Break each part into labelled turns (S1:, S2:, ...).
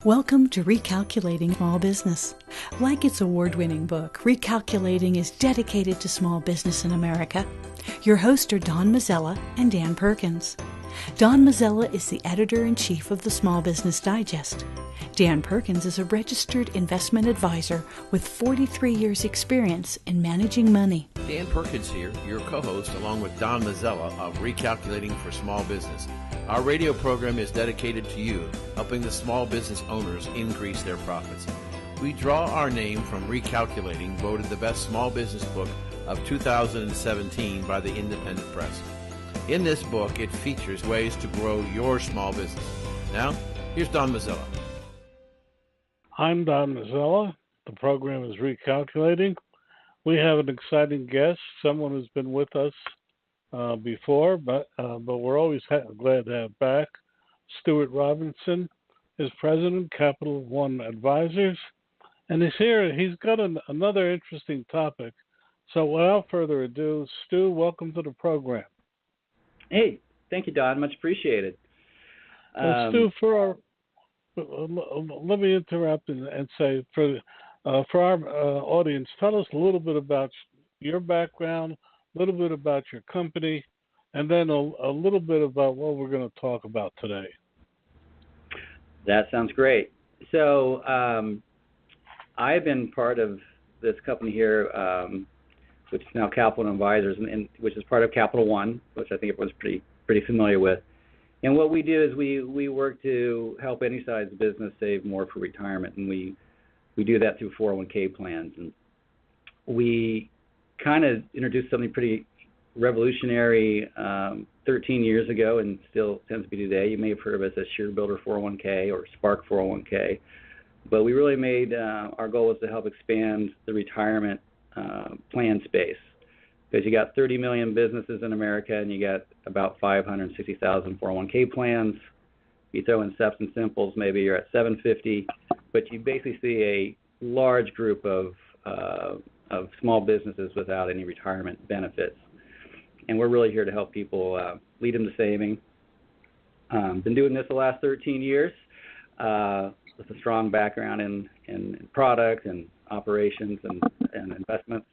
S1: Welcome to Recalculating Small Business. Like its award-winning book, Recalculating is dedicated to small business in America. Your hosts are Don Mazzella and Dan Perkins. Don Mazzella is the editor-in-chief of the Small Business Digest. Dan Perkins is a registered investment advisor with 43 years' experience in managing money.
S2: Dan Perkins here, your co-host, along with Don Mazzella of Recalculating for Small Business. Our radio program is dedicated to you, helping the small business owners increase their profits. We draw our name from Recalculating, voted the best small business book of 2017 by the Independent Press. In this book, it features ways to grow your small business. Now, here's Don Mazzella.
S3: I'm Don Mazzella. The program is Recalculating. We have an exciting guest, someone who's been with us before, but we're always glad to have back. Stuart Robertson is president, Capital One Advisors, and he's here. He's got another interesting topic. So without further ado, Stu, welcome to the program.
S4: Hey, thank you, Don. Much appreciated.
S3: Stu, let me interrupt and say for our audience, tell us a little bit about your background, a little bit about your company, and then a little bit about what we're going to talk about today.
S4: That sounds great. So I've been part of this company here, which is now Capital One Advisors, and which is part of Capital One, which I think everyone's pretty familiar with. And what we do is we work to help any size business save more for retirement, and we do that through 401k plans. And we kind of introduced something pretty revolutionary 13 years ago, and still tends to be today. You may have heard of us as ShareBuilder 401k or Spark 401k, but we really made our goal was to help expand the retirement plan space, because you got 30 million businesses in America and you got about 560,000 401k plans. You throw in SEPs and Simples, maybe you're at 750, but you basically see a large group of small businesses without any retirement benefits. And we're really here to help people lead them to saving. Been doing this the last 13 years with a strong background in product and operations and investments.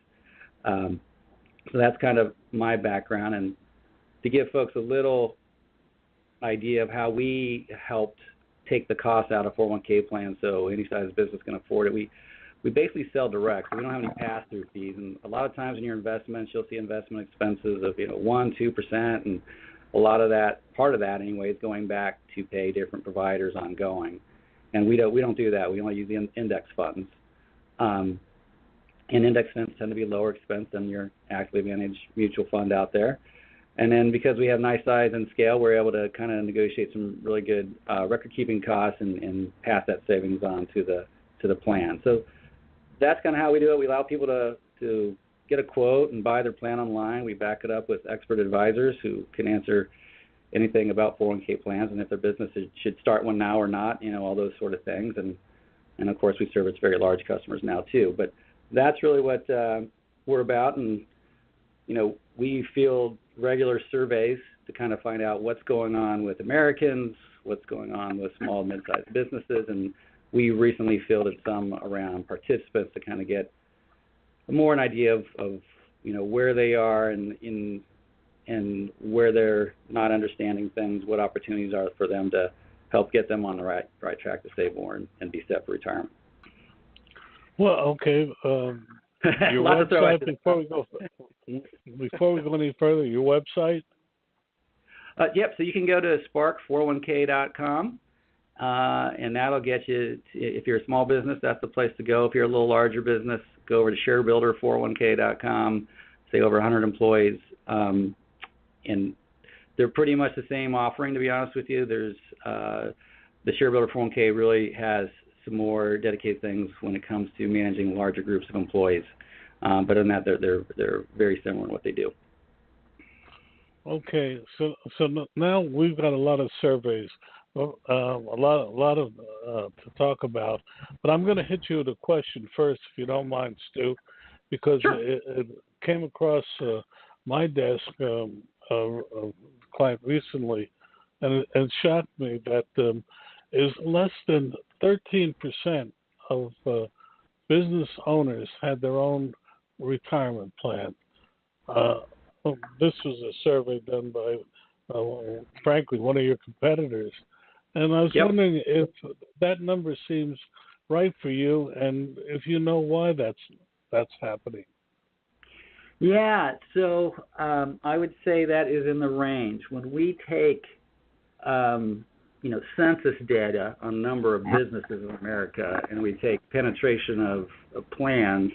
S4: So that's kind of my background. And to give folks a little idea of how we helped take the cost out of 401k plans so any size business can afford it, we basically sell direct. So we don't have any pass-through fees. And a lot of times in your investments, you'll see investment expenses of 1-2%, and a lot of that, part of that anyway, is going back to pay different providers ongoing. And we don't do that. We only use the index funds. And index funds tend to be lower expense than your actively managed mutual fund out there. And then because we have nice size and scale, we're able to kind of negotiate some really good record-keeping costs and pass that savings on to the plan. So that's kind of how we do it. We allow people to get a quote and buy their plan online. We back it up with expert advisors who can answer anything about 401k plans and if their business should start one now or not, all those sort of things. And of course, we service very large customers now too. But that's really what we're about. And, we field regular surveys to kind of find out what's going on with Americans, what's going on with small and mid-sized businesses. And we recently fielded some around participants to kind of get more an idea of where they are and where they're not understanding things, what opportunities are for them to help get them on the right track to save more and be set for retirement.
S3: Well, okay. Your website, before we go any further, your website?
S4: Yep, so you can go to spark401k.com, and that'll get you, if you're a small business, that's the place to go. If you're a little larger business, go over to sharebuilder401k.com, say over 100 employees, and they're pretty much the same offering, to be honest with you. There's the ShareBuilder 401k really has some more dedicated things when it comes to managing larger groups of employees. But in that, they're very similar in what they do.
S3: Okay, so now we've got a lot of surveys, a lot of to talk about. But I'm going to hit you with a question first, if you don't mind, Stu, because
S4: sure.
S3: it came across my desk, a client recently, and it shocked me that is less than 13% of business owners had their own retirement plan. This was a survey done by, frankly, one of your competitors. And I was wondering if that number seems right for you, and if you know why that's happening.
S4: Yeah, so I would say that is in the range. When we take, census data on number of businesses in America, and we take penetration of plans,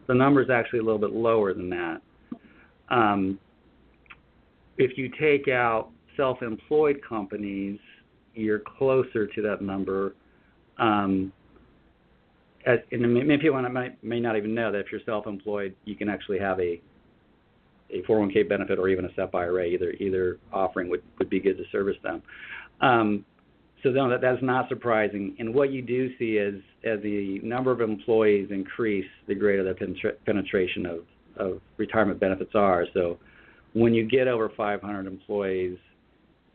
S4: the number is actually a little bit lower than that. If you take out self-employed companies, you're closer to that number. And many people may not even know that if you're self-employed, you can actually have a 401k benefit or even a SEP IRA. Either offering would be good to service them. So no, that's not surprising. And what you do see is as the number of employees increase, the greater the penetration of retirement benefits are. So when you get over 500 employees,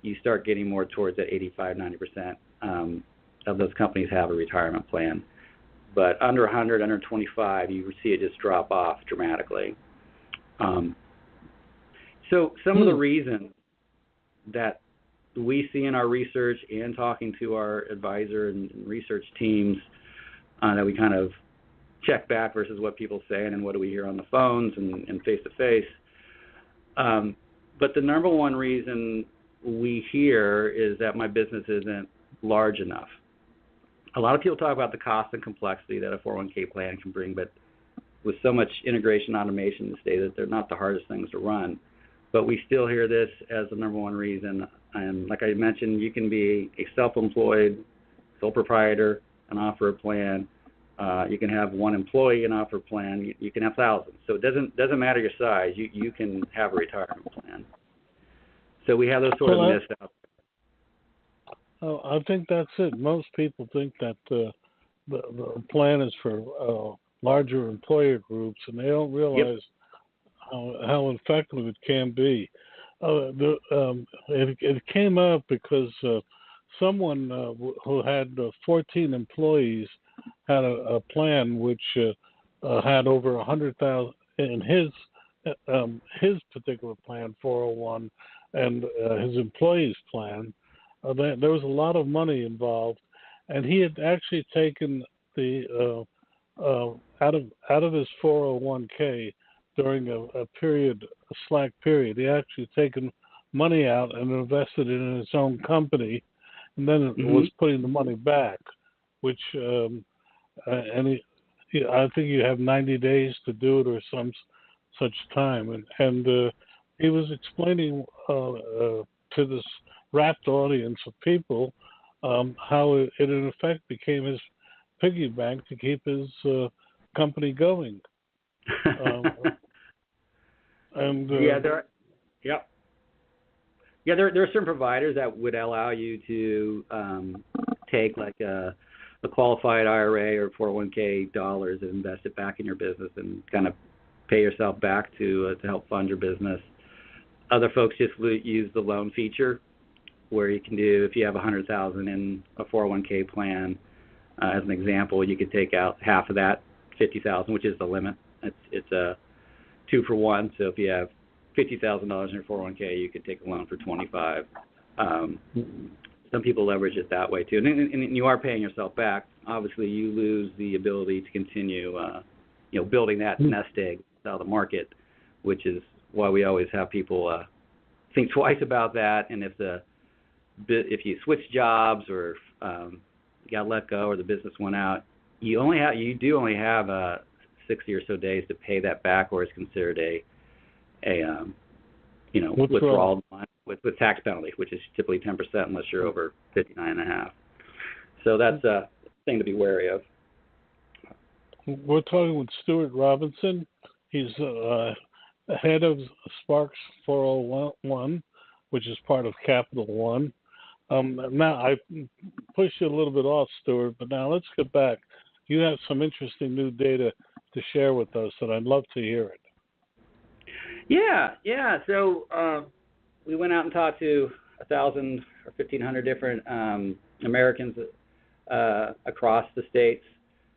S4: you start getting more towards that 85-90% of those companies have a retirement plan. But under 100, under 25, you see it just drop off dramatically. So some of the reasons that we see in our research and talking to our advisor and research teams that we kind of check back versus what people say and what do we hear on the phones and face-to-face. But the number one reason we hear is that my business isn't large enough. A lot of people talk about the cost and complexity that a 401k plan can bring, but with so much integration and automation these days, they're not the hardest things to run. But we still hear this as the number one reason. And like I mentioned, you can be a self-employed, sole proprietor and offer a plan. You can have one employee and offer a plan. You can have thousands. So it doesn't matter your size. You can have a retirement plan. So we have those sort of myths out there.
S3: Oh, I think that's it. Most people think that the plan is for larger employer groups, and they don't realize how effective it can be. It came up because someone who had 14 employees had a plan which had over 100,000 in his particular plan, 401, and his employees' plan. There was a lot of money involved, and he had actually taken the out of his 401k during a slack period. He actually taken money out and invested it in his own company, and then was putting the money back, which I think you have 90 days to do it or some such time, and he was explaining to this rapt audience of people how it in effect became his piggy bank to keep his company going.
S4: There are certain providers that would allow you to take like a qualified IRA or 401k dollars and invest it back in your business and kind of pay yourself back to help fund your business. Other folks just use the loan feature, where you can do, if you have $100,000 in a 401k plan, as an example, you could take out half of that, $50,000, which is the limit. It's a 2-for-1. So if you have $50,000 in your 401k, you could take a loan for $25,000. Some people leverage it that way too, and you are paying yourself back. Obviously, you lose the ability to continue, building that nest egg out of the market, which is why we always have people think twice about that. And if you switch jobs or got let go or the business went out, you do only have 60 or so days to pay that back, or it's considered a withdrawal with tax penalty, which is typically 10% unless you're over 59.5. So that's a thing to be wary of.
S3: We're talking with Stuart Robertson. He's head of Sparks 401, which is part of Capital One. Now, I pushed you a little bit off, Stuart, but now let's get back. You have some interesting new data to share with us, and I'd love to hear it.
S4: Yeah. So we went out and talked to 1,000 or 1,500 different Americans across the states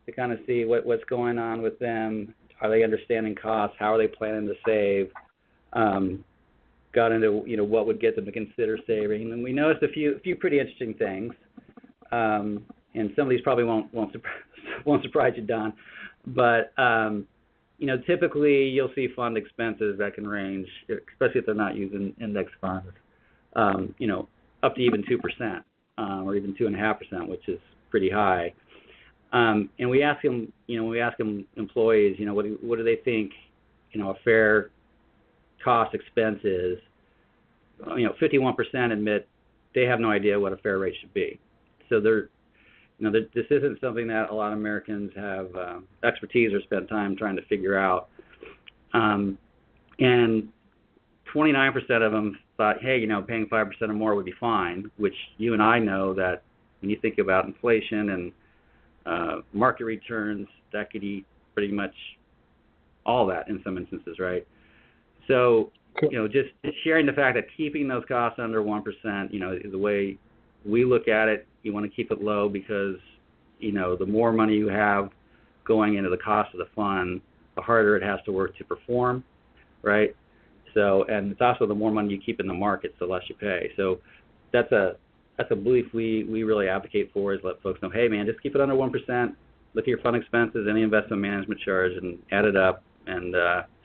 S4: to kind of see what's going on with them. Are they understanding costs? How are they planning to save? Got into what would get them to consider saving, and we noticed a few pretty interesting things. And some of these probably won't surprise you, Don. But typically you'll see fund expenses that can range, especially if they're not using index funds, up to even 2%, or even 2.5%, which is pretty high. And we ask them, employees, what do they think, a fair cost expense is. 51% admit they have no idea what a fair rate should be. So this isn't something that a lot of Americans have expertise or spent time trying to figure out. And 29% of them thought, hey, paying 5% or more would be fine, which you and I know that when you think about inflation and market returns, that could eat pretty much all that in some instances, right? So, just sharing the fact that keeping those costs under 1%, is the way we look at it. You want to keep it low because, the more money you have going into the cost of the fund, the harder it has to work to perform, right? So, and it's also the more money you keep in the markets, the less you pay. So that's a belief we really advocate for, is let folks know, hey man, just keep it under 1%, look at your fund expenses, any investment management charge, and add it up. And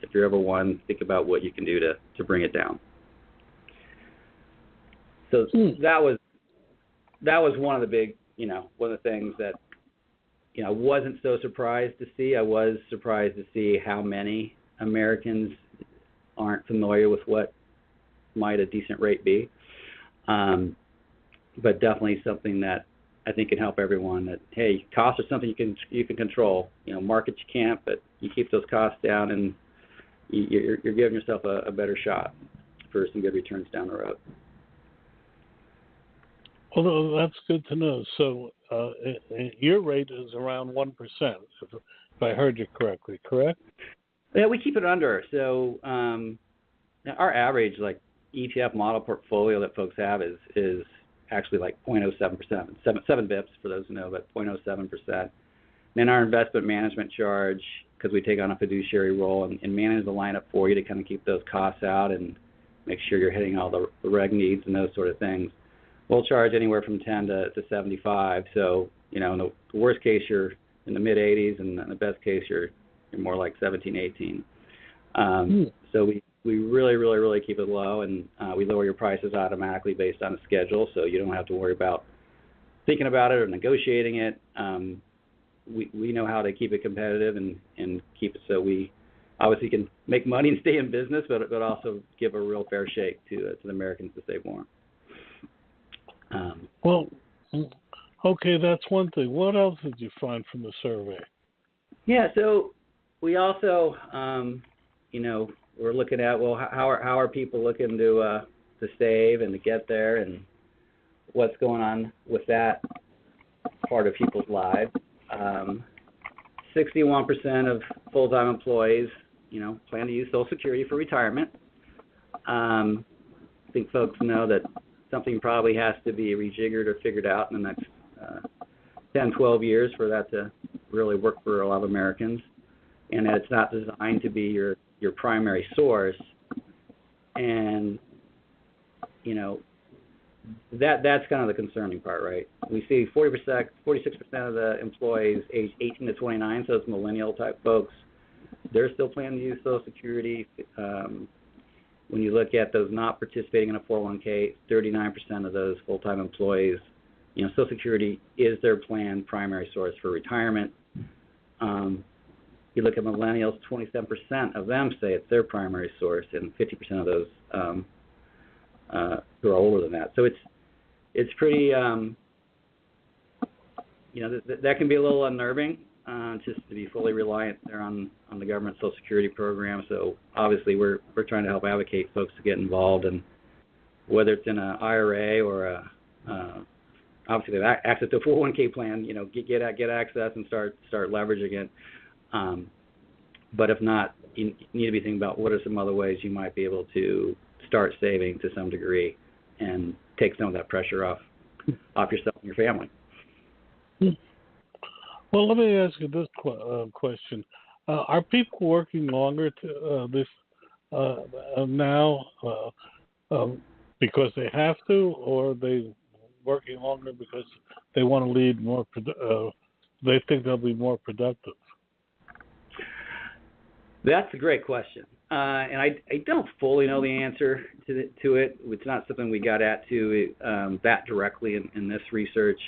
S4: if you're ever one, think about what you can do to bring it down. So that was one of the big, one of the things that, I wasn't so surprised to see. I was surprised to see how many Americans aren't familiar with what might a decent rate be. But definitely something that I think can help everyone. That, hey, costs are something you can control. Markets you can't, but you keep those costs down, and you're giving yourself a better shot for some good returns down the road.
S3: Well, that's good to know. So your rate is around 1%, if I heard you correctly, correct?
S4: Yeah, we keep it under. So our average ETF model portfolio that folks have is actually 0.07%, 7 bips for those who know, but 0.07%. Then our investment management charge, because we take on a fiduciary role and manage the lineup for you to kind of keep those costs out and make sure you're hitting all the reg needs and those sort of things. We'll charge anywhere from 10 to 75. So, in the worst case, you're in the mid 80s, and in the best case, you're more like 17, 18. So we really, really, really keep it low, and we lower your prices automatically based on a schedule, so you don't have to worry about thinking about it or negotiating it. We know how to keep it competitive and keep it so we obviously can make money and stay in business, but also give a real fair shake to the Americans to save more.
S3: Well, okay, that's one thing. What else did you find from the survey?
S4: Yeah, so we also, we're looking at, well, how are people looking to save and to get there, and what's going on with that part of people's lives. 61% of full-time employees, plan to use Social Security for retirement. I think folks know that something probably has to be rejiggered or figured out in the next 10, 12 years for that to really work for a lot of Americans, and that it's not designed to be your primary source. And that's kind of the concerning part, right? We see 46% of the employees age 18 to 29, so it's millennial type folks. They're still planning to use Social Security. When you look at those not participating in a 401k, 39% of those full-time employees, Social Security is their planned primary source for retirement. You look at millennials, 27% of them say it's their primary source, and 50% of those who are older than that. So it's pretty, that can be a little unnerving, just to be fully reliant there on the government Social Security program. So obviously we're trying to help advocate folks to get involved, and whether it's in an IRA or obviously they have access to a 401k plan, get access and start leveraging it. But if not, you need to be thinking about what are some other ways you might be able to start saving to some degree and take some of that pressure off yourself and your family.
S3: Well, let me ask you this question: are people working longer now because they have to, or are they working longer because they want to lead more? They think they'll be more productive.
S4: That's a great question, and I don't fully know the answer to it. It's not something we got at that directly in this research.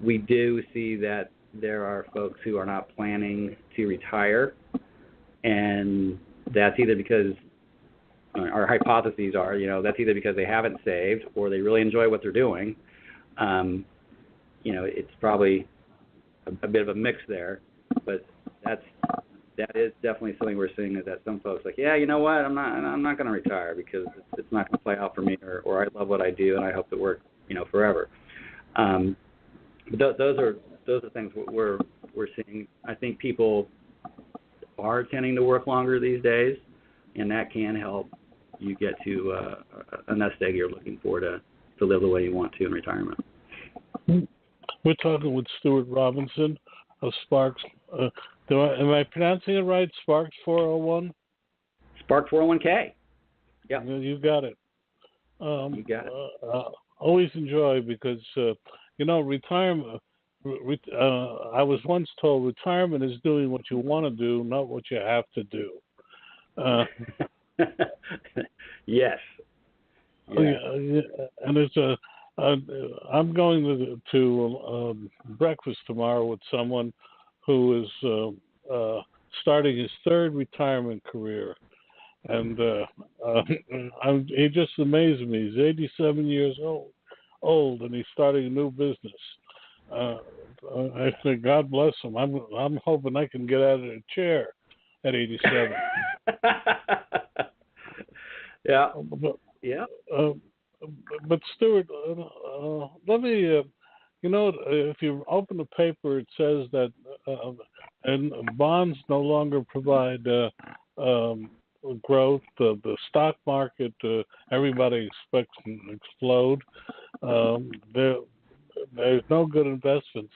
S4: We do see that there are folks who are not planning to retire, and that's either because our hypotheses are, that's either because they haven't saved or they really enjoy what they're doing. It's probably a bit of a mix there, but that is definitely something we're seeing, is that some folks yeah, you know what, I'm not going to retire because it's not going to play out for me, or I love what I do and I hope it works, forever. But those are things we're seeing. I think people are tending to work longer these days, and that can help you get to a nest egg you're looking for to live the way you want to in retirement.
S3: We're talking with Stuart Robertson of Sparks. Am I pronouncing it right? Sparks 401?
S4: Spark 401k. Yeah.
S3: You got it.
S4: You got it.
S3: Always enjoy, because retirement. I was once told retirement is doing what you want to do, not what you have to do.
S4: Yes.
S3: And it's I'm going to breakfast tomorrow with someone who is starting his third retirement career, and he just amazed me. He's 87 years old, and he's starting a new business. I think God bless him. I'm hoping I can get out of the chair at 87.
S4: Yeah.
S3: But Stuart, let me. If you open the paper, it says that and bonds no longer provide growth. The stock market, everybody expects to explode. There's no good investments.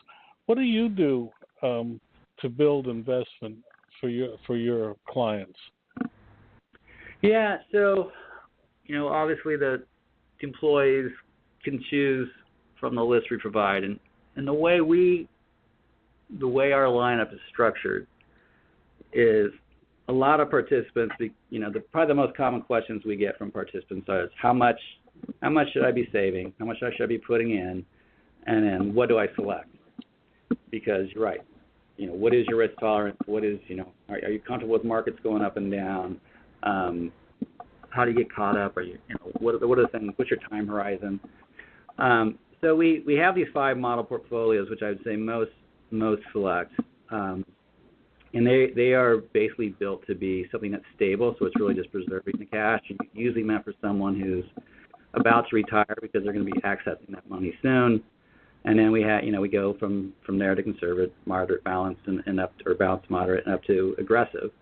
S3: What do you do to build investment for your clients?
S4: Yeah, so obviously the employees can choose from the list we provide, and the way our lineup is structured is a lot of participants. Probably the most common questions we get from participants is how much should I be saving? How much should I be putting in? And then what do I select? Because you're right. What is your risk tolerance? What is, are you comfortable with markets going up and down? How do you get caught up? What are the things? What's your time horizon? So we have these 5 model portfolios, which I would say most select, and they are basically built to be something that's stable. So it's really just preserving the cash. Usually meant for someone who's about to retire because they're going to be accessing that money soon. And then we go from there to conservative, moderate, balanced, and up to, or balanced, moderate, and up to aggressive.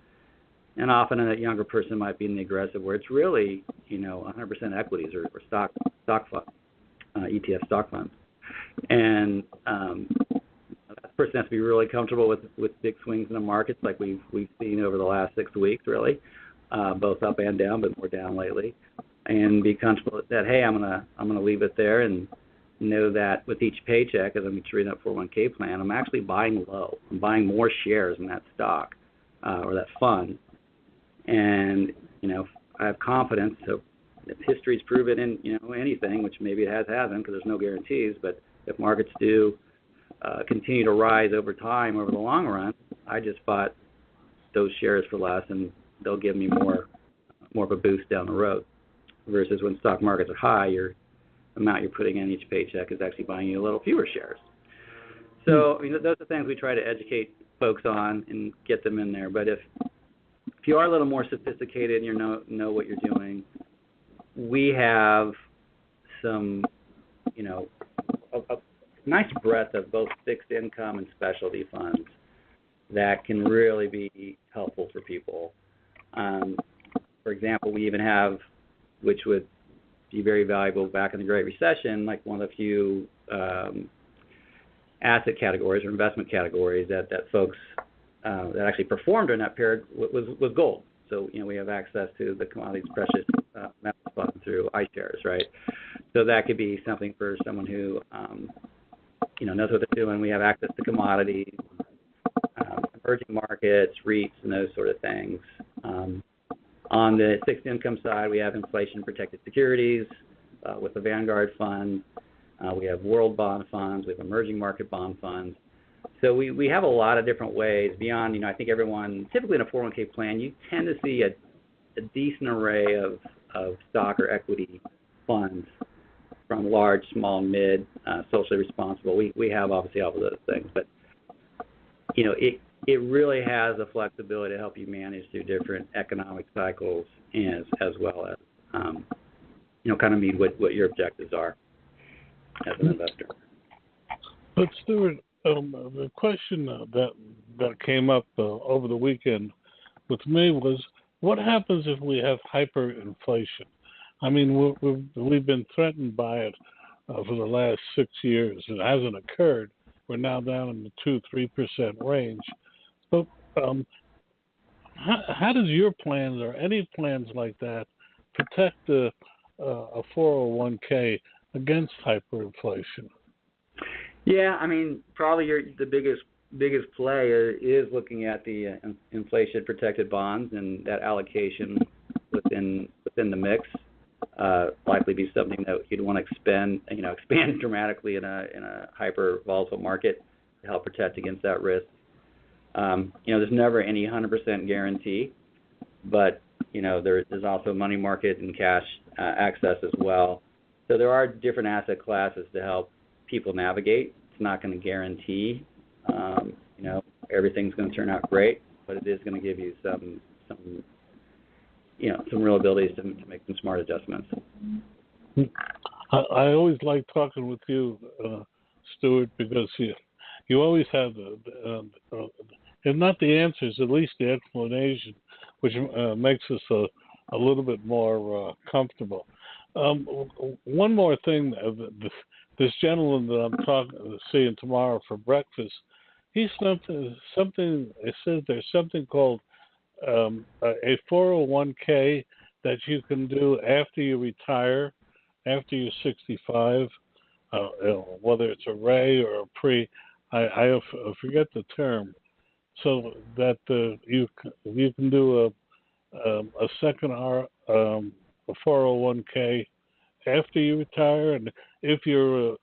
S4: And often a younger person might be in the aggressive, where it's really 100% equities or stock funds, ETF stock funds. And that person has to be really comfortable with big swings in the markets, like we've seen over the last 6 weeks, really, both up and down, but more down lately. And be comfortable that, hey, I'm gonna leave it there, and know that with each paycheck, as I'm treating that 401k plan, I'm actually buying low. I'm buying more shares in that stock or that fund. And, I have confidence. So if history's proven in, anything, which maybe it hasn't, because there's no guarantees, but if markets do continue to rise over time, over the long run, I just bought those shares for less, and they'll give me more of a boost down the road. Versus when stock markets are high, your amount you're putting in each paycheck is actually buying you a little fewer shares. So those are things we try to educate folks on and get them in there. But if you are a little more sophisticated and you know what you're doing, we have some, a nice breadth of both fixed income and specialty funds that can really be helpful for people. For example, we even have, which would be very valuable back in the Great Recession, like one of the few asset categories or investment categories that folks that actually performed during that period was gold. So, we have access to the commodities precious metals fund through iShares, right? So that could be something for someone who, knows what they're doing. We have access to commodities, emerging markets, REITs, and those sort of things. On the fixed income side, we have inflation-protected securities with the Vanguard Fund. We have world bond funds. We have emerging market bond funds. So we have a lot of different ways beyond, I think everyone, typically in a 401k plan, you tend to see a decent array of stock or equity funds from large, small, mid, socially responsible. We have obviously all of those things, but, it really has the flexibility to help you manage through different economic cycles as well as, kind of meet what your objectives are as an investor.
S3: But Stuart, the question that came up over the weekend with me was, what happens if we have hyperinflation? I mean, we've been threatened by it for the last 6 years. It hasn't occurred. We're now down in the 2-3% range. So how does your plans or any plans like that protect a 401k against hyperinflation?
S4: Yeah, I mean, probably the biggest play is looking at the inflation-protected bonds, and that allocation within the mix likely be something that you'd want to expand dramatically in a hyper volatile market to help protect against that risk. There's never any 100% guarantee, but there's also money market and cash access as well. So there are different asset classes to help people navigate. It's not going to guarantee, everything's going to turn out great, but it is going to give you some real abilities to make some smart adjustments.
S3: I always like talking with you, Stuart, because you always have if not the answers, at least the explanation, which makes us a little bit more comfortable. One more thing, this gentleman that I'm seeing tomorrow for breakfast, he's something. It says there's something called a 401k that you can do after you retire, after you're 65, whether it's a RAY or a pre. I forget the term. So that you can do a second a 401k after you retire, and if you're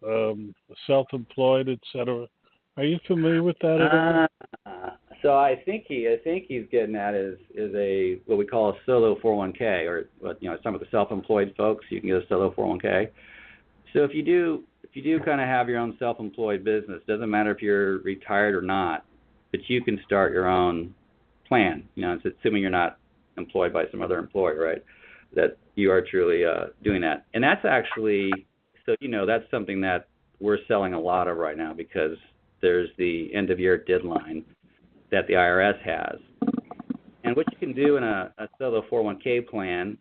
S3: self-employed, etc. Are you familiar with that at all?
S4: So I think he's getting at is a what we call a solo 401k, or some of the self-employed folks, you can get a solo 401k. So if you do kind of have your own self-employed business, doesn't matter if you're retired or not, but you can start your own plan. It's assuming you're not employed by some other employer, right? That you are truly doing that, and that's actually that's something that we're selling a lot of right now because there's the end of year deadline that the IRS has. And what you can do in a solo 401k plan,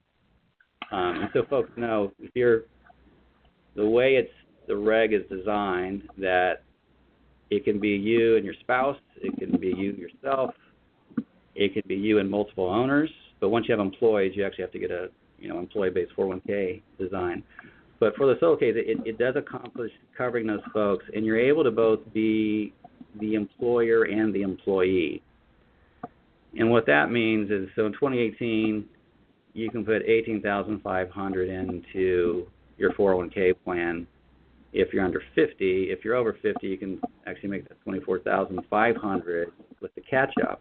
S4: and so folks know, the way the reg is designed, that it can be you and your spouse, it can be you yourself, it can be you and multiple owners, but once you have employees, you actually have to get a employee-based 401k design. But for the solo case, it does accomplish covering those folks, and you're able to both be the employer and the employee. And what that means is, so in 2018, you can put $18,500 into your 401k plan if you're under 50. If you're over 50, you can actually make that $24,500 with the catch-up.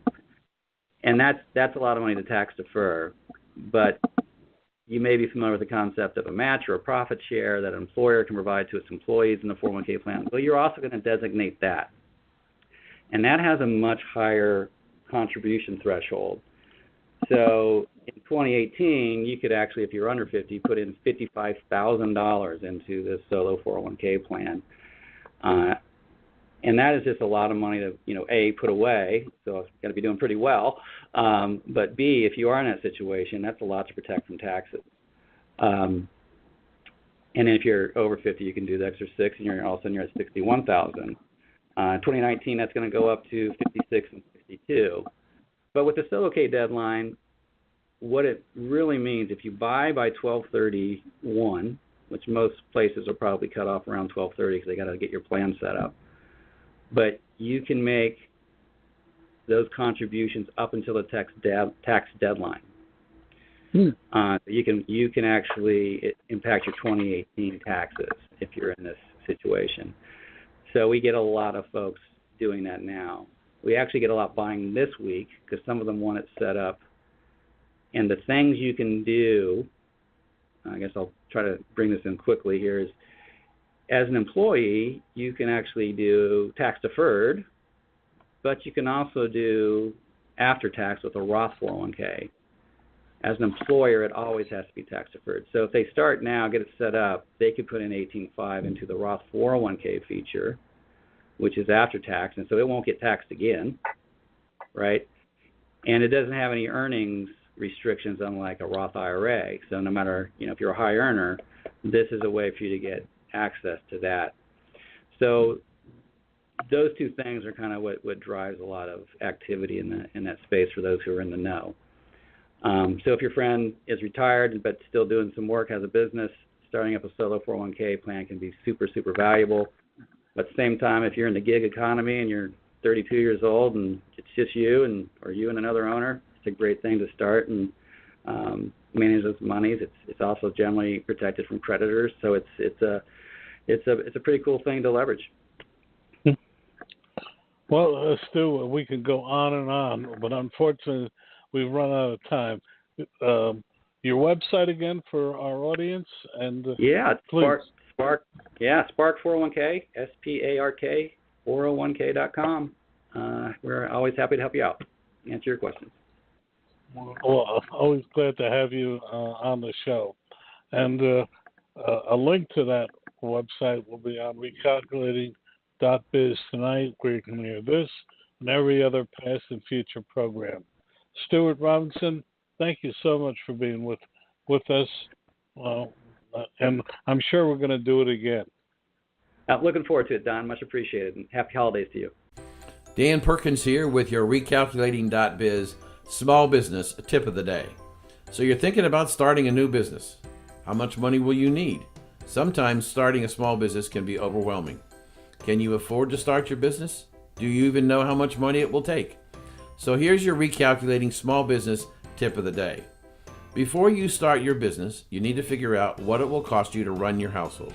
S4: And that's a lot of money to tax defer. But you may be familiar with the concept of a match or a profit share that an employer can provide to its employees in the 401k plan. Well, you're also going to designate that. And that has a much higher contribution threshold. So in 2018, you could actually, if you're under 50, put in $55,000 into this solo 401k plan. And that is just a lot of money to, A, put away, so it's got to be doing pretty well. But B, if you are in that situation, that's a lot to protect from taxes. And if you're over 50, you can do the extra 6, and all of a sudden you're at 61,000. 2019, that's going to go up to 56 and 62. But with the sell okay deadline, what it really means, if you buy by 12/31, which most places will probably cut off around 12/30 because they got to get your plan set up, but you can make those contributions up until the tax deadline. You can actually impact your 2018 taxes if you're in this situation. So we get a lot of folks doing that now. We actually get a lot buying this week because some of them want it set up. And the things you can do, I guess I'll try to bring this in quickly here, is as an employee, you can actually do tax deferred, but you can also do after tax with a Roth 401k. As an employer, it always has to be tax deferred. So if they start now, get it set up, they could put in 18.5 into the Roth 401k feature, which is after tax, and so it won't get taxed again, right? And it doesn't have any earnings restrictions unlike a Roth IRA. So no matter, if you're a high earner, this is a way for you to get access to that. So those two things are kind of what drives a lot of activity in that space for those who are in the know. So if your friend is retired but still doing some work, has a business, starting up a solo 401k plan can be super, super valuable. But at the same time, if you're in the gig economy and you're 32 years old and it's just you or you and another owner, it's a great thing to start and manage those monies. It's also generally protected from creditors, so it's a pretty cool thing to leverage.
S3: Well, Stu, we can go on and on, but unfortunately, we've run out of time. Your website again for our audience, and
S4: please. Spark 401k, SPARK 401k.com. We're always happy to help you out, answer your questions.
S3: Well, always glad to have you on the show. And a link to that website will be on recalculating.biz tonight, where you can hear this and every other past and future program. Stuart Robertson, thank you so much for being with us. And I'm sure we're going to do it again.
S4: Looking forward to it, Don. Much appreciated. And happy holidays to you.
S2: Dan Perkins here with your Recalculating.biz small business tip of the day. So you're thinking about starting a new business. How much money will you need? Sometimes starting a small business can be overwhelming. Can you afford to start your business? Do you even know how much money it will take? So here's your Recalculating small business tip of the day. Before you start your business, you need to figure out what it will cost you to run your household.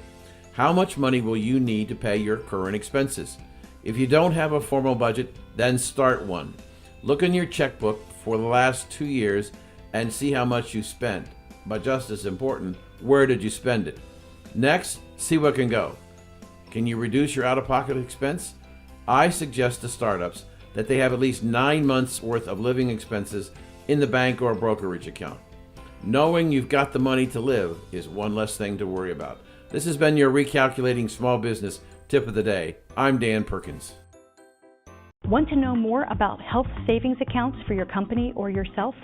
S2: How much money will you need to pay your current expenses? If you don't have a formal budget, then start one. Look in your checkbook for the last 2 years and see how much you spent. But just as important, where did you spend it? Next, see what can go. Can you reduce your out-of-pocket expense? I suggest to startups that they have at least 9 months worth of living expenses in the bank or brokerage account. Knowing you've got the money to live is one less thing to worry about. This has been your Recalculating Small Business Tip of the Day. I'm Dan Perkins.
S1: Want to know more about health savings accounts for your company or yourself?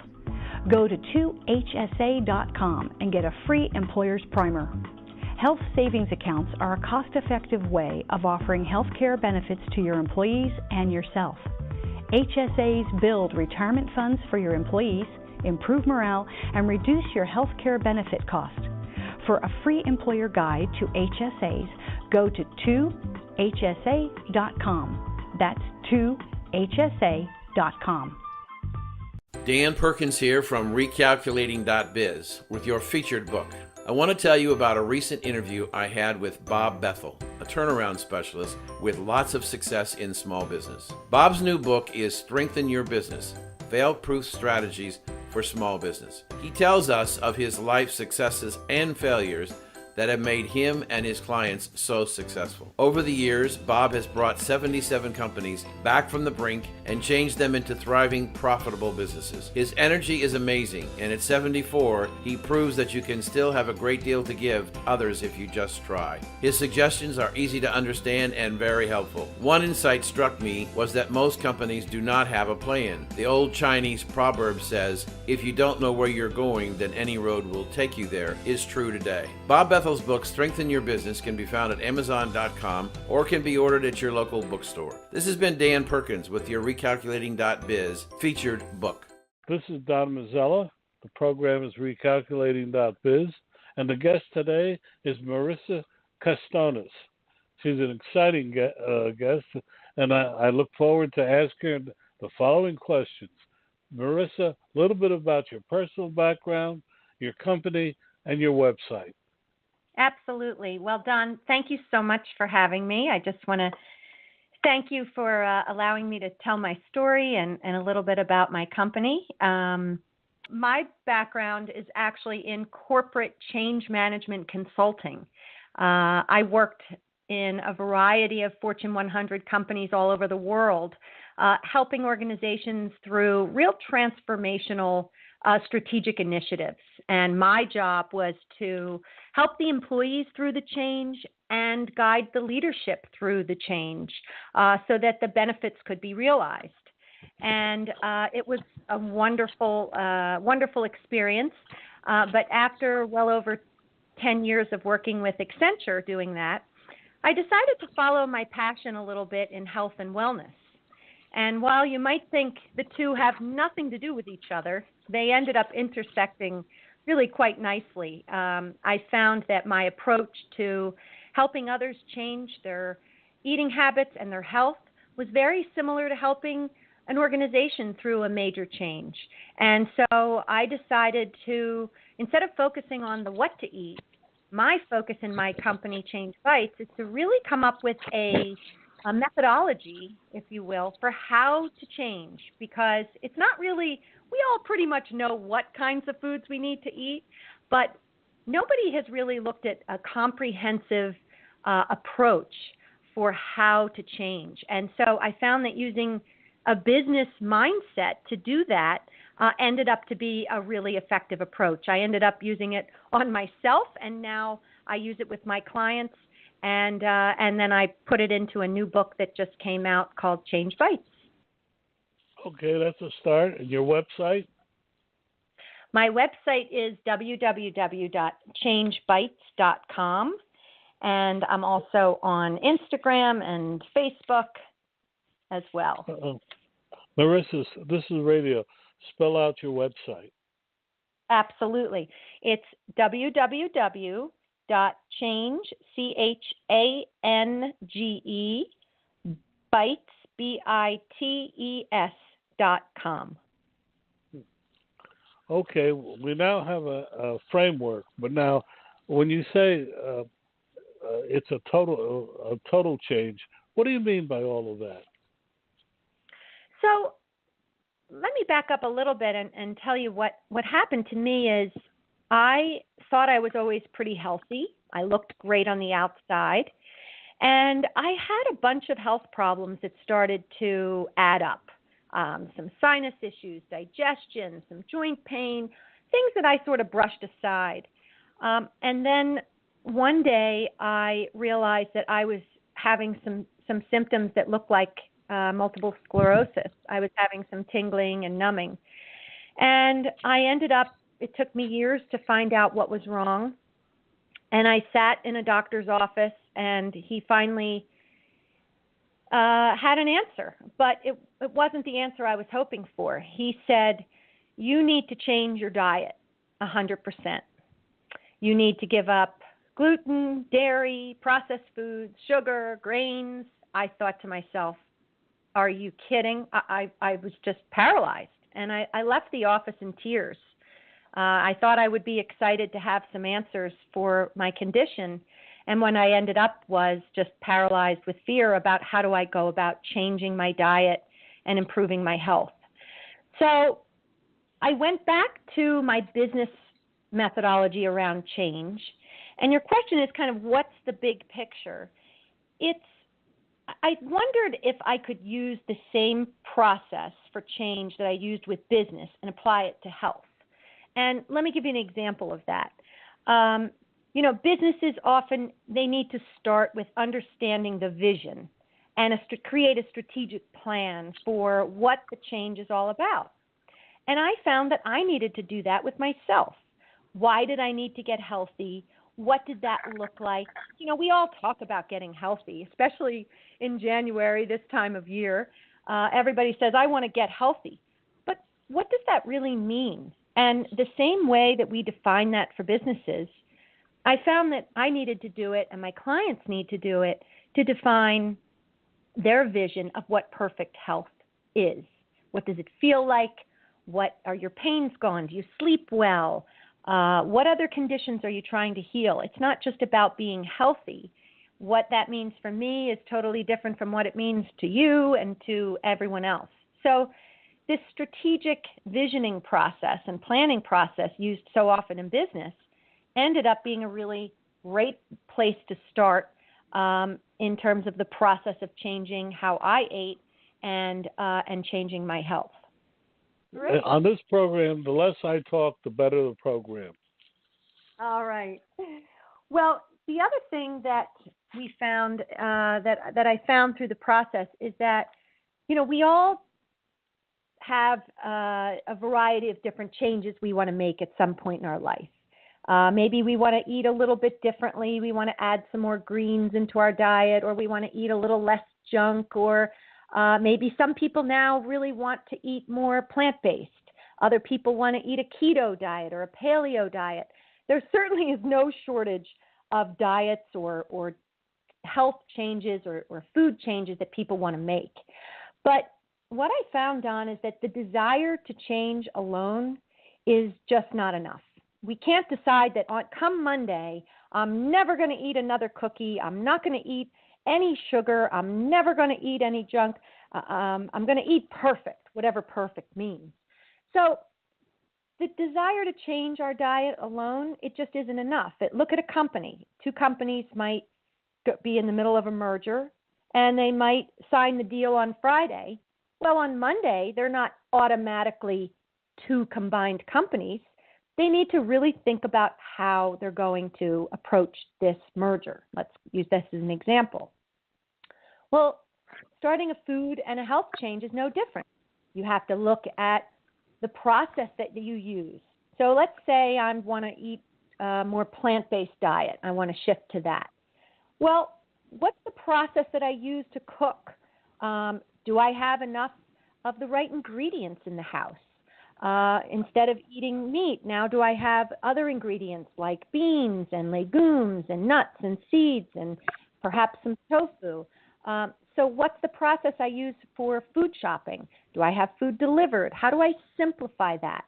S1: Go to 2hsa.com and get a free employer's primer. Health savings accounts are a cost-effective way of offering health care benefits to your employees and yourself. HSAs build retirement funds for your employees, improve morale, and reduce your health care benefit cost. For a free employer guide to HSAs, go to 2hsa.com. That's 2hsa.com.
S2: Dan Perkins here from Recalculating.biz with your featured book. I want to tell you about a recent interview I had with Bob Bethel, a turnaround specialist with lots of success in small business. Bob's new book is Strengthen Your Business, Fail-Proof Strategies for Small Business. He tells us of his life successes and failures that have made him and his clients so successful. Over the years, Bob has brought 77 companies back from the brink and changed them into thriving, profitable businesses. His energy is amazing, and at 74, he proves that you can still have a great deal to give others if you just try. His suggestions are easy to understand and very helpful. One insight struck me was that most companies do not have a plan. The old Chinese proverb says, "If you don't know where you're going, then any road will take you there," is true today. Bob Bethel Bethel's book, Strengthen Your Business, can be found at Amazon.com or can be ordered at your local bookstore. This has been Dan Perkins with your Recalculating.biz featured book.
S3: This is Don Mazzella. The program is Recalculating.biz, and the guest today is Marissa Costonis. She's an exciting guest, and I look forward to asking her the following questions. Marissa, a little bit about your personal background, your company, and your website.
S5: Absolutely. Well, Don, thank you so much for having me. I just want to thank you for allowing me to tell my story and a little bit about my company. My background is actually in corporate change management consulting. I worked in a variety of Fortune 100 companies all over the world, helping organizations through real transformational strategic initiatives. And my job was to help the employees through the change and guide the leadership through the change so that the benefits could be realized. And it was a wonderful, wonderful experience. But after well over 10 years of working with Accenture doing that, I decided to follow my passion a little bit in health and wellness. And while you might think the two have nothing to do with each other, they ended up intersecting really quite nicely. I found that my approach to helping others change their eating habits and their health was very similar to helping an organization through a major change. And so I decided to, instead of focusing on the what to eat, my focus in my company, Change Bites, is to really come up with a methodology, if you will, for how to change, because it's not really, we all pretty much know what kinds of foods we need to eat, but nobody has really looked at a comprehensive approach for how to change. And so I found that using a business mindset to do that ended up to be a really effective approach. I ended up using it on myself, and now I use it with my clients. And then I put it into a new book that just came out called Change Bites.
S3: Okay, that's a start. And your website?
S5: My website is www.changebites.com. And I'm also on Instagram and Facebook as well.
S3: Marissa, this is radio. Spell out your website.
S5: Absolutely. It's www.change, CHANGE, bites, BITES.com.
S3: Okay, we now have a framework, but now when you say it's a total change, what do you mean by all of that?
S5: So let me back up a little bit and tell you what happened to me is I thought I was always pretty healthy. I looked great on the outside. And I had a bunch of health problems that started to add up. Some sinus issues, digestion, some joint pain, things that I sort of brushed aside. And then one day I realized that I was having some symptoms that looked like multiple sclerosis. I was having some tingling and numbing. And I ended up, it took me years to find out what was wrong. And I sat in a doctor's office, and he finally had an answer. But it wasn't the answer I was hoping for. He said, you need to change your diet 100%. You need to give up gluten, dairy, processed foods, sugar, grains. I thought to myself, are you kidding? I was just paralyzed. And I left the office in tears. I thought I would be excited to have some answers for my condition. And what I ended up was just paralyzed with fear about how do I go about changing my diet and improving my health. So I went back to my business methodology around change. And your question is kind of what's the big picture? I wondered if I could use the same process for change that I used with business and apply it to health. And let me give you an example of that. Businesses often, they need to start with understanding the vision and create a strategic plan for what the change is all about. And I found that I needed to do that with myself. Why did I need to get healthy? what did that look like? You know, we all talk about getting healthy, especially in January, this time of year. Everybody says, I want to get healthy. But what does that really mean? And the same way that we define that for businesses, I found that I needed to do it, and my clients need to do it, to define their vision of what perfect health is. What does it feel like? What are your pains gone? Do you sleep well? What other conditions are you trying to heal? It's not just about being healthy. What that means for me is totally different from what it means to you and to everyone else. So this strategic visioning process and planning process used so often in business ended up being a really great place to start in terms of the process of changing how I ate and changing my health. Great.
S3: On this program, the less I talk, the better the program.
S5: All right. Well, the other thing that we found that I found through the process is that, you know, we all have a variety of different changes we want to make at some point in our life. Maybe we want to eat a little bit differently. We want to add some more greens into our diet, or we want to eat a little less junk, or maybe some people now really want to eat more plant-based. Other people want to eat a keto diet or a paleo diet. There certainly is no shortage of diets or health changes or food changes that people want to make. But what I found, Don, is that the desire to change alone is just not enough. We can't decide that come Monday, I'm never going to eat another cookie. I'm not going to eat any sugar. I'm never going to eat any junk. I'm going to eat perfect, whatever perfect means. So the desire to change our diet alone, it just isn't enough. Look at a company. Two companies might be in the middle of a merger, and they might sign the deal on Friday. Well, on Monday, they're not automatically two combined companies. They need to really think about how they're going to approach this merger. Let's use this as an example. Well, starting a food and a health change is no different. You have to look at the process that you use. So let's say I want to eat a more plant-based diet. I want to shift to that. Well, what's the process that I use to cook? Do I have enough of the right ingredients in the house? Instead of eating meat, now do I have other ingredients like beans and legumes and nuts and seeds and perhaps some tofu? So what's the process I use for food shopping? Do I have food delivered? How do I simplify that?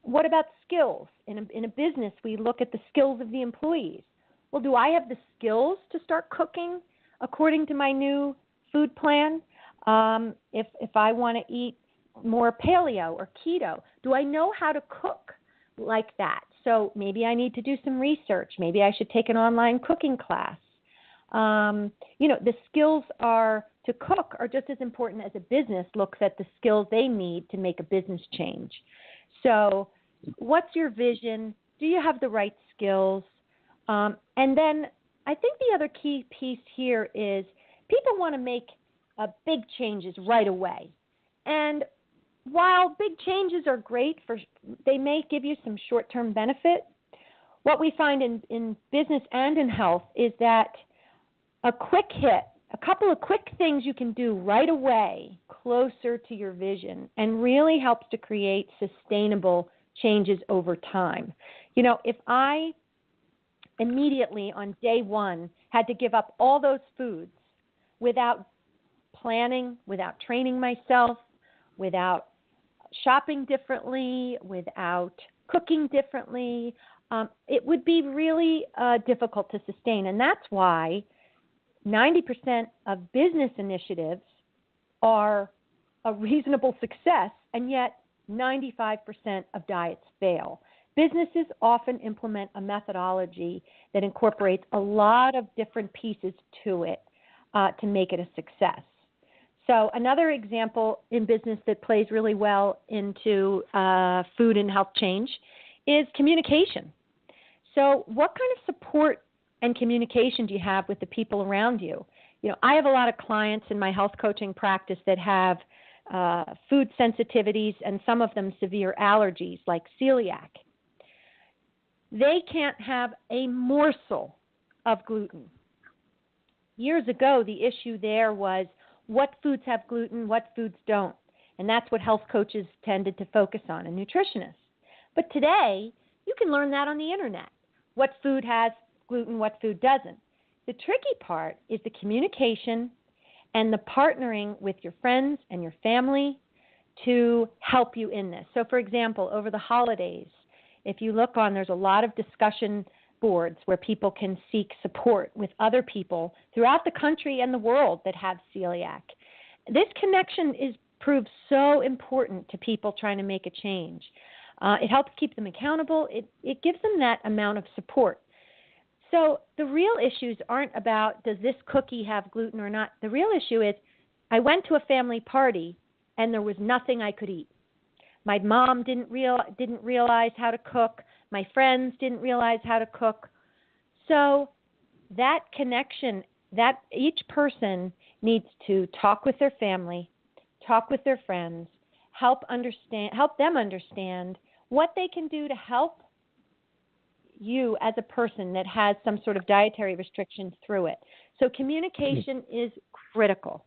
S5: What about skills? In a business, we look at the skills of the employees. Well, do I have the skills to start cooking according to my new food plan? If I want to eat more paleo or keto, do I know how to cook like that? So maybe I need to do some research. Maybe I should take an online cooking class. The skills to cook are just as important as a business looks at the skills they need to make a business change. So what's your vision? Do you have the right skills? And then I think the other key piece here is people want to make big changes right away. And while big changes are great, they may give you some short-term benefit, what we find in business and in health is that a quick hit, a couple of quick things you can do right away closer to your vision and really helps to create sustainable changes over time. You know, if I immediately on day one had to give up all those foods without planning, without training myself, without shopping differently, without cooking differently, it would be really difficult to sustain. And that's why 90% of business initiatives are a reasonable success, and yet 95% of diets fail. Businesses often implement a methodology that incorporates a lot of different pieces to it to make it a success. So another example in business that plays really well into food and health change is communication. So what kind of support and communication do you have with the people around you? You know, I have a lot of clients in my health coaching practice that have food sensitivities and some of them severe allergies like celiac. they can't have a morsel of gluten. Years ago, the issue there was what foods have gluten, what foods don't. And that's what health coaches tended to focus on, and nutritionists. But today, you can learn that on the internet. What food has gluten, what food doesn't. The tricky part is the communication and the partnering with your friends and your family to help you in this. So, for example, over the holidays, if you look on, there's a lot of discussion boards where people can seek support with other people throughout the country and the world that have celiac. This connection proves so important to people trying to make a change. It helps keep them accountable. It gives them that amount of support. So the real issues aren't about does this cookie have gluten or not. The real issue is I went to a family party and there was nothing I could eat. My mom didn't realize how to cook. My friends didn't realize how to cook. So that connection, that each person needs to talk with their family, talk with their friends, help them understand what they can do to help you as a person that has some sort of dietary restrictions through it. So communication is critical.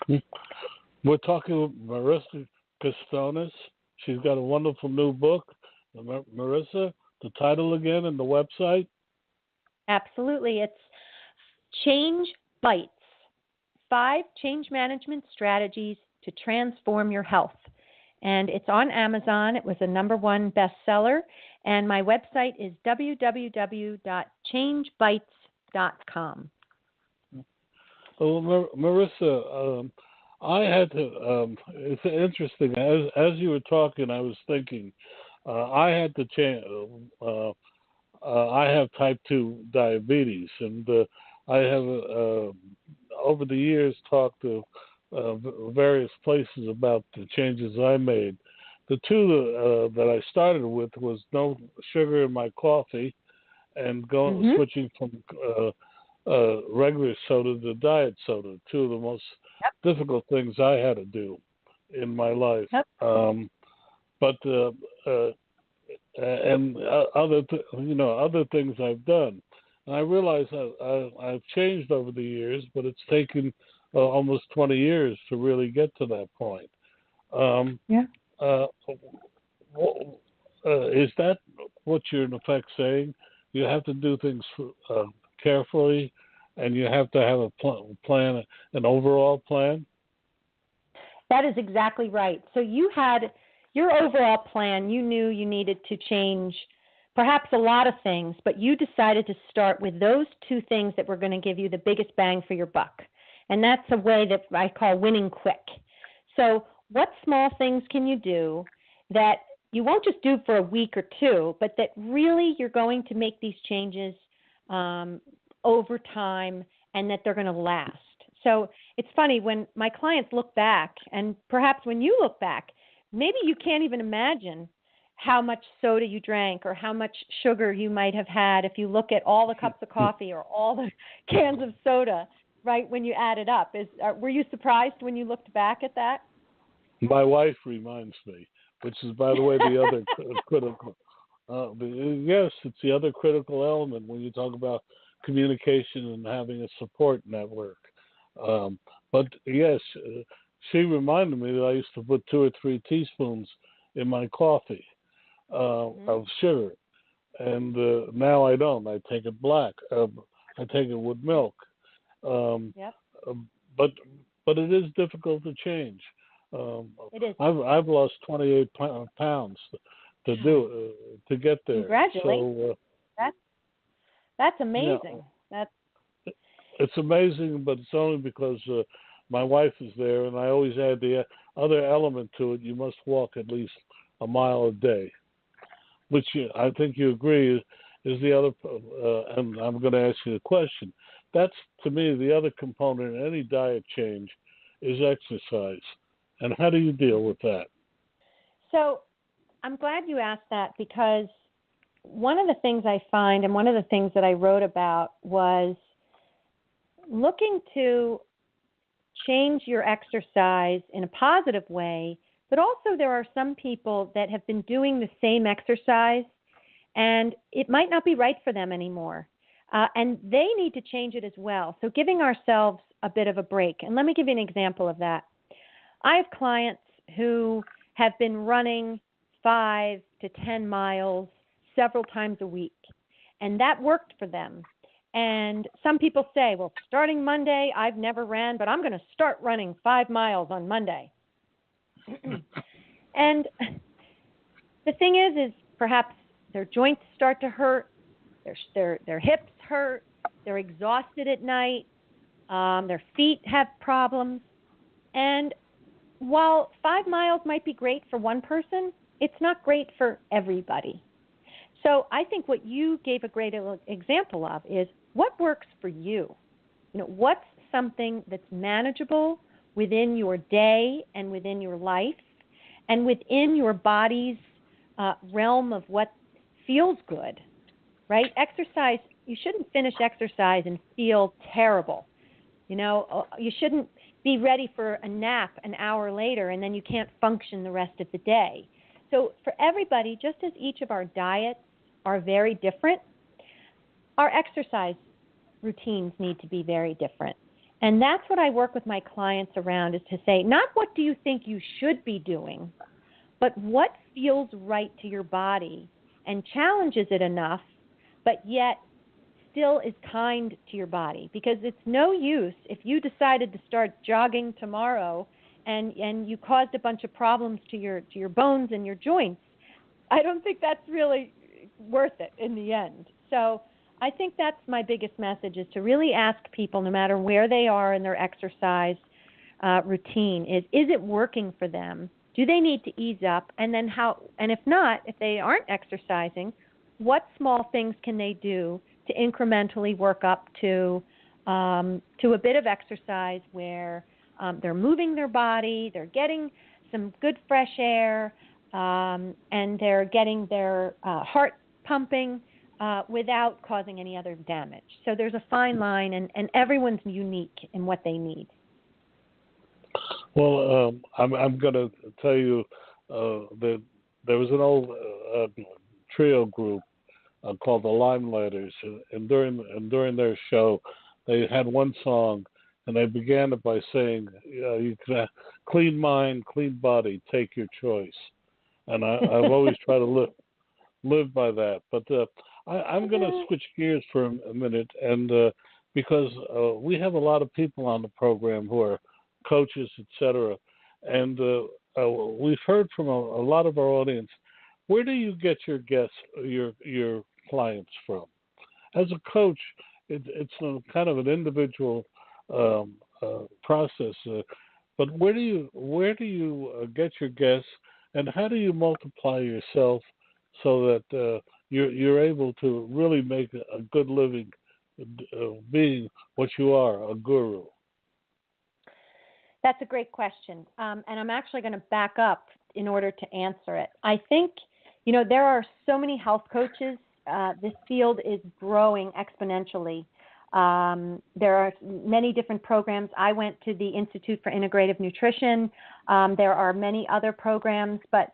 S3: We're talking with Marissa Costonis. She's got a wonderful new book. Marissa, the title again and the website?
S5: Absolutely. It's Change Bites, 5 Change Management Strategies to Transform Your Health. And it's on Amazon. It was a #1 bestseller. And my website is www.changebites.com.
S3: Well, Marissa, I had to. It's interesting. As you were talking, I was thinking. I had to change. I have type 2 diabetes, and I have over the years talked to various places about the changes I made. The two that I started with was no sugar in my coffee, and switching from regular soda to diet soda. Two of the most difficult things I had to do in my life.
S5: Yep.
S3: And other things I've done. And I realize I've changed over the years, but it's taken almost 20 years to really get to that point. Is that what you're in effect saying? You have to do things carefully, and you have to have a plan, an overall plan?
S5: That is exactly right. So you had your overall plan. You knew you needed to change perhaps a lot of things, but you decided to start with those 2 things that were going to give you the biggest bang for your buck. And that's a way that I call winning quick. So what small things can you do that you won't just do for a week or 2, but that really you're going to make these changes over time and that they're going to last? So it's funny when my clients look back, and perhaps when you look back, maybe you can't even imagine how much soda you drank or how much sugar you might have had if you look at all the cups of coffee or all the cans of soda, right, when you add it up. Were you surprised when you looked back at that?
S3: My wife reminds me, which is, by the way, the other critical. Yes, it's the other critical element when you talk about communication and having a support network. But yes, she reminded me that I used to put 2 or 3 teaspoons in my coffee of sugar, and now I don't. I take it black. I take it with milk. But it is difficult to change.
S5: It is.
S3: I've lost 28 pounds to get there.
S5: Congratulations. So, that's amazing.
S3: It's amazing, but it's only because my wife is there, and I always add the other element to it. You must walk at least a mile a day, which I think you agree is the other. And I'm going to ask you a question. That's, to me, the other component in any diet change is exercise. And how do you deal with that?
S5: So I'm glad you asked that, because one of the things I find, and one of the things that I wrote about, was looking to change your exercise in a positive way, but also there are some people that have been doing the same exercise and it might not be right for them anymore. And they need to change it as well. So giving ourselves a bit of a break. And let me give you an example of that. I have clients who have been running 5 to 10 miles several times a week, and that worked for them. And some people say, well, starting Monday, I've never ran, but I'm going to start running 5 miles on Monday. And the thing is perhaps their joints start to hurt, their hips hurt, they're exhausted at night, their feet have problems. And while 5 miles might be great for one person, it's not great for everybody. So I think what you gave a great example of is what works for you. You know, what's something that's manageable within your day and within your life and within your body's realm of what feels good, right? Exercise, you shouldn't finish exercise and feel terrible. You know, you shouldn't be ready for a nap an hour later and then you can't function the rest of the day. So for everybody, just as each of our diets are very different, our exercise routines need to be very different. And that's what I work with my clients around, is to say, not what do you think you should be doing, but what feels right to your body and challenges it enough, but yet still is kind to your body. Because it's no use if you decided to start jogging tomorrow and you caused a bunch of problems to your bones and your joints. I don't think that's really worth it in the end. So I think that's my biggest message, is to really ask people, no matter where they are in their exercise routine, is it working for them? Do they need to ease up? And then how? And if not, if they aren't exercising, what small things can they do to incrementally work up to a bit of exercise where they're moving their body, they're getting some good fresh air, and they're getting their heart pumping without causing any other damage. So there's a fine line, and everyone's unique in what they need.
S3: Well, I'm going to tell you that there was an old trio group called the Limelighters, and during their show, they had one song, and they began it by saying, "You can clean mind, clean body, take your choice." And I've always tried to live by that. But I'm going to switch gears for a minute, and because we have a lot of people on the program who are coaches, etc., and we've heard from a lot of our audience. Where do you get your guests, your clients from? As a coach, it's kind of an individual process. But where do you get your guests, and how do you multiply yourself so that you're able to really make a good living being what you are, a guru?
S5: That's a great question, and I'm actually going to back up in order to answer it. I think, there are so many health coaches. This field is growing exponentially. There are many different programs. I went to the Institute for Integrative Nutrition. There are many other programs, but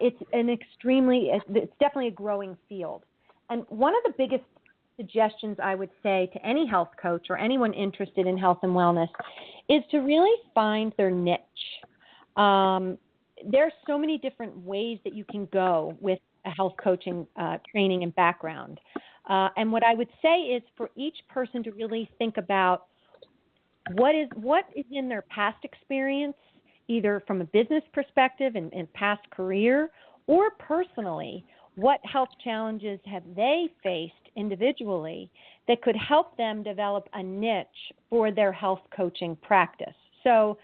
S5: it's definitely a growing field. And one of the biggest suggestions I would say to any health coach or anyone interested in health and wellness is to really find their niche. There are so many different ways that you can go with a health coaching training and background. And what I would say is for each person to really think about what is in their past experience, either from a business perspective and past career, or personally, what health challenges have they faced individually that could help them develop a niche for their health coaching practice. So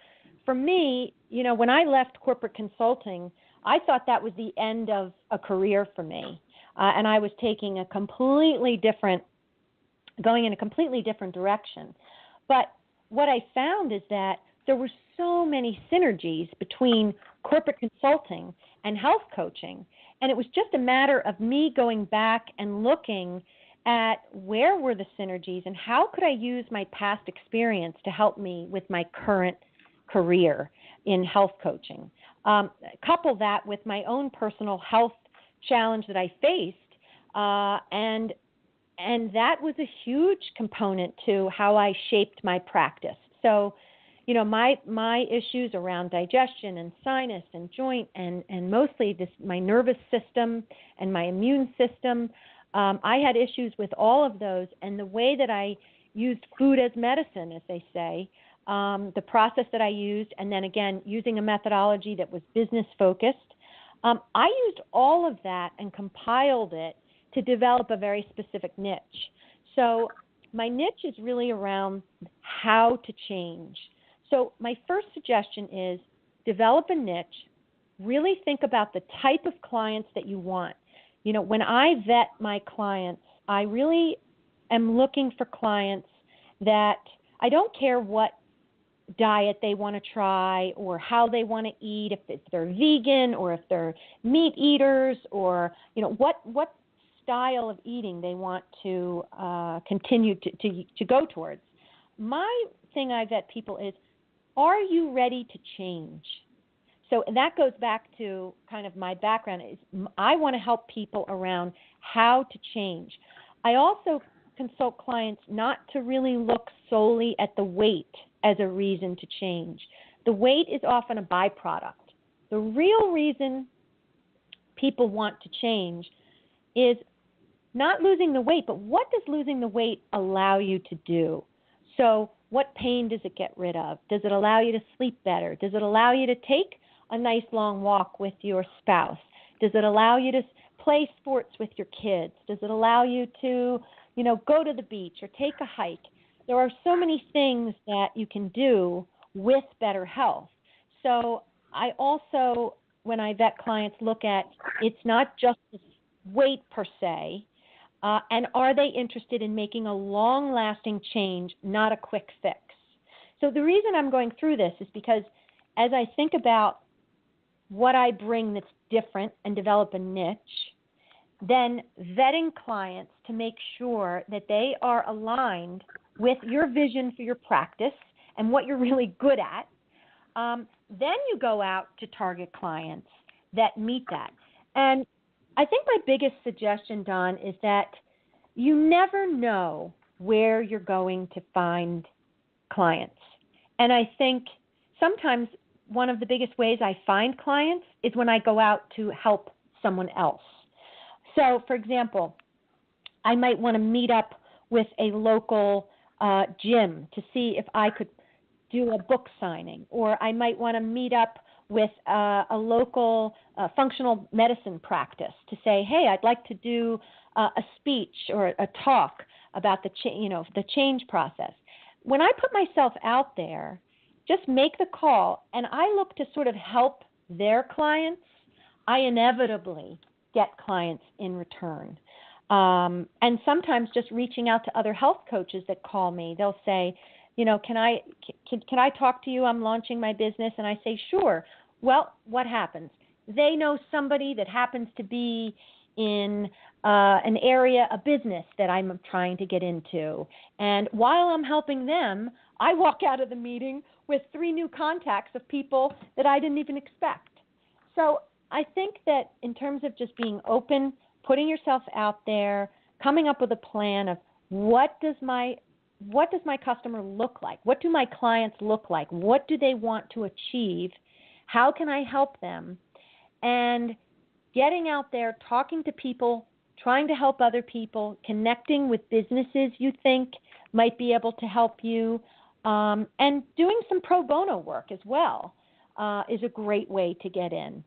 S5: for me, when I left corporate consulting, I thought that was the end of a career for me. And I was going in a completely different direction. But what I found is that there were so many synergies between corporate consulting and health coaching. And it was just a matter of me going back and looking at where were the synergies and how could I use my past experience to help me with my current career in health coaching. Couple that with my own personal health challenge that I faced And that was a huge component to how I shaped my practice. So, my issues around digestion and sinus and joint and mostly my nervous system and my immune system, I had issues with all of those. And the way that I used food as medicine, as they say, the process that I used, and then again, using a methodology that was business focused, I used all of that and compiled it to develop a very specific niche. So my niche is really around how to change. So my first suggestion is develop a niche, really think about the type of clients that you want. When I vet my clients, I really am looking for clients that I don't care what diet they want to try or how they want to eat, if they're vegan or if they're meat eaters or, what style of eating they want to continue to go towards. My thing I vet people is, are you ready to change? So that goes back to kind of my background. Is I want to help people around how to change. I also consult clients not to really look solely at the weight as a reason to change. The weight is often a byproduct. The real reason people want to change is not losing the weight, but what does losing the weight allow you to do? So what pain does it get rid of? Does it allow you to sleep better? Does it allow you to take a nice long walk with your spouse? Does it allow you to play sports with your kids? Does it allow you to, go to the beach or take a hike? There are so many things that you can do with better health. So I also, when I vet clients, look at it's not just the weight per se, and are they interested in making a long-lasting change, not a quick fix? So the reason I'm going through this is because as I think about what I bring that's different and develop a niche, then vetting clients to make sure that they are aligned with your vision for your practice and what you're really good at, then you go out to target clients that meet that. And I think my biggest suggestion, Don, is that you never know where you're going to find clients. And I think sometimes one of the biggest ways I find clients is when I go out to help someone else. So, for example, I might want to meet up with a local gym to see if I could do a book signing, or I might want to meet up with a local functional medicine practice to say, hey, I'd like to do a speech or a talk about the change process. When I put myself out there, just make the call, and I look to sort of help their clients, I inevitably get clients in return. And sometimes just reaching out to other health coaches that call me, they'll say, can I talk to you? I'm launching my business. And I say, sure. Well, what happens? They know somebody that happens to be in an area, a business that I'm trying to get into. And while I'm helping them, I walk out of the meeting with 3 new contacts of people that I didn't even expect. So I think that in terms of just being open, putting yourself out there, coming up with a plan of what does my customer look like? What do my clients look like? What do they want to achieve? How can I help them? And getting out there, talking to people, trying to help other people, connecting with businesses you think might be able to help you, and doing some pro bono work as well is a great way to get in.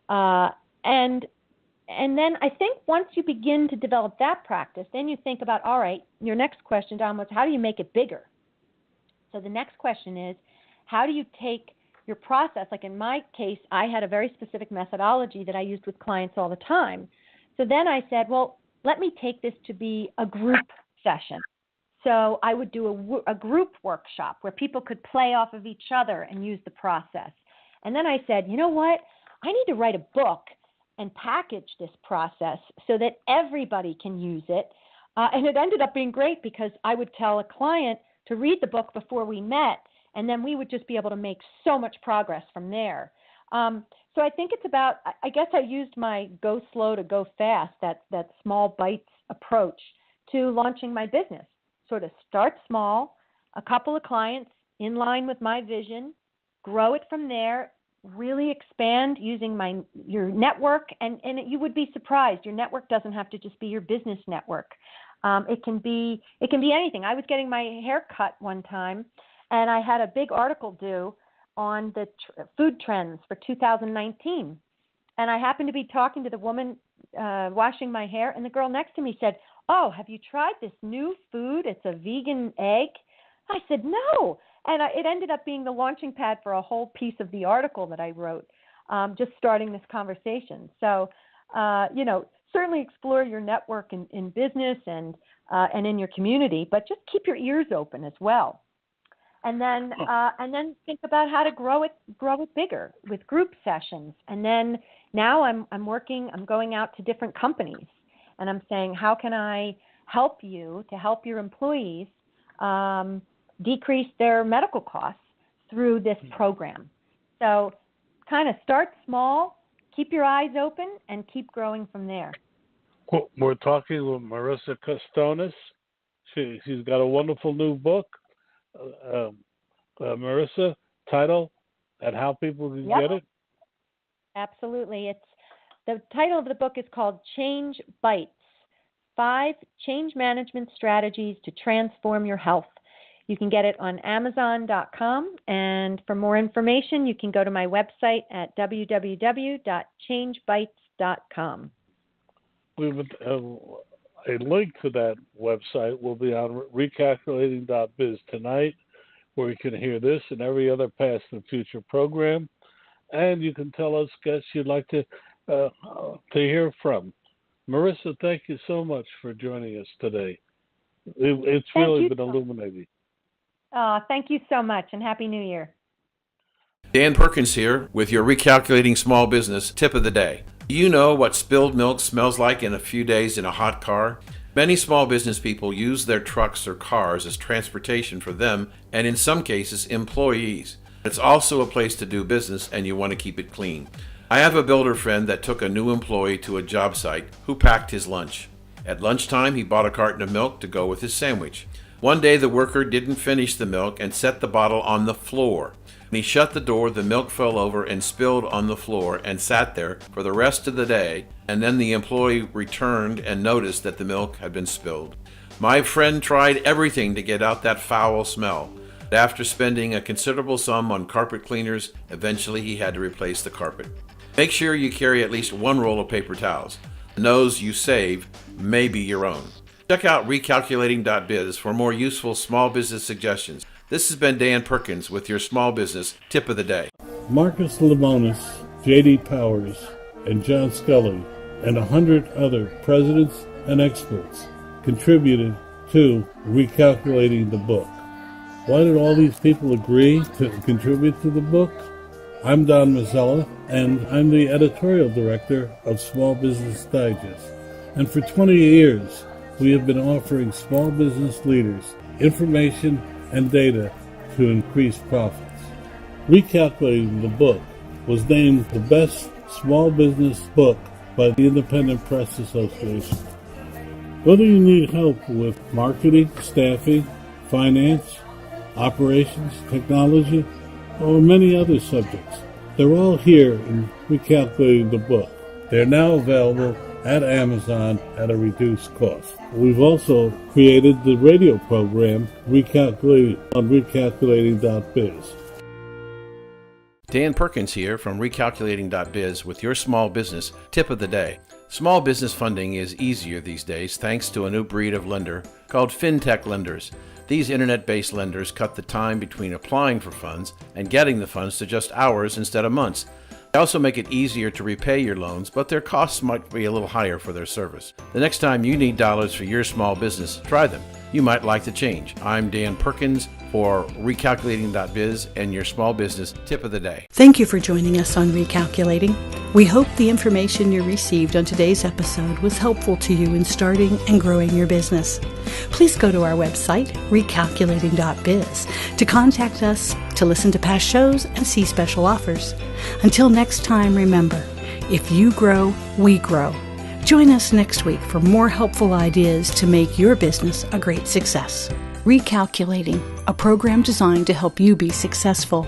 S5: And then I think once you begin to develop that practice, then you think about, all right, your next question, Don, was how do you make it bigger? So the next question is, how do you take your process? Like in my case, I had a very specific methodology that I used with clients all the time. So then I said, well, let me take this to be a group session. So I would do a group workshop where people could play off of each other and use the process. And then I said, you know what? I need to write a book and package this process so that everybody can use it. And it ended up being great because I would tell a client to read the book before we met, and then we would just be able to make so much progress from there. So I think it's about, I guess I used my go slow to go fast, that small bites approach to launching my business. Sort of start small, a couple of clients in line with my vision, grow it from there, really expand using your network, and you would be surprised. Your network doesn't have to just be your business network. It can be anything. I was getting my hair cut one time, and I had a big article due on the food trends for 2019. And I happened to be talking to the woman washing my hair, and the girl next to me said, "Oh, have you tried this new food? It's a vegan egg." I said, "No." And it ended up being the launching pad for a whole piece of the article that I wrote, just starting this conversation. So, certainly explore your network in business and in your community, but just keep your ears open as well. And then think about how to grow it bigger with group sessions. And then now I'm going out to different companies, and I'm saying, how can I help you to help your employees decrease their medical costs through this program? So kind of start small, keep your eyes open, and keep growing from there.
S3: We're talking with Marissa Costonis. She's got a wonderful new book, Marissa, title, and how people can get it.
S5: Absolutely. The title of the book is called Change Bites, 5 Change Management Strategies to Transform Your Health. You can get it on Amazon.com, and for more information, you can go to my website at www.changebites.com.
S3: A link to that website will be on recalculating.biz tonight, where you can hear this and every other past and future program. And you can tell us guests you'd like to hear from. Marissa, thank you so much for joining us today. It's really been illuminating.
S5: Thank you so much, and Happy New Year.
S2: Dan Perkins here with your Recalculating Small Business Tip of the Day. Do you know what spilled milk smells like in a few days in a hot car? Many small business people use their trucks or cars as transportation for them and, in some cases, employees. It's also a place to do business, and you want to keep it clean. I have a builder friend that took a new employee to a job site who packed his lunch. At lunchtime, he bought a carton of milk to go with his sandwich. One day, the worker didn't finish the milk and set the bottle on the floor. When he shut the door, the milk fell over and spilled on the floor and sat there for the rest of the day, and then the employee returned and noticed that the milk had been spilled. My friend tried everything to get out that foul smell. But after spending a considerable sum on carpet cleaners, eventually he had to replace the carpet. Make sure you carry at least one roll of paper towels. Those you save may be your own. Check out recalculating.biz for more useful small business suggestions. This has been Dan Perkins with your Small Business Tip of the Day.
S3: Marcus Lemonis, J.D. Powers, and John Scully, and 100 other presidents and experts contributed to Recalculating the book. Why did all these people agree to contribute to the book? I'm Don Mazzella, and I'm the editorial director of Small Business Digest. And for 20 years, we have been offering small business leaders information and data to increase profits. Recalculating the book was named the best small business book by the Independent Press Association. Whether you need help with marketing, staffing, finance, operations, technology, or many other subjects, they're all here in Recalculating the book. They're now available at Amazon at a reduced cost. We've also created the radio program Recalculating on recalculating.biz.
S2: Dan Perkins here from recalculating.biz with your small business tip of the day. Small business funding is easier these days thanks to a new breed of lender called fintech lenders. These internet-based lenders cut the time between applying for funds and getting the funds to just hours instead of months. They also make it easier to repay your loans, but their costs might be a little higher for their service. The next time you need dollars for your small business, try them. You might like the change. I'm Dan Perkins for Recalculating.biz and your small business tip of the day.
S1: Thank you for joining us on Recalculating. We hope the information you received on today's episode was helpful to you in starting and growing your business. Please go to our website, recalculating.biz, to contact us, to listen to past shows, and see special offers. Until next time, remember, if you grow, we grow. Join us next week for more helpful ideas to make your business a great success. Recalculating, a program designed to help you be successful.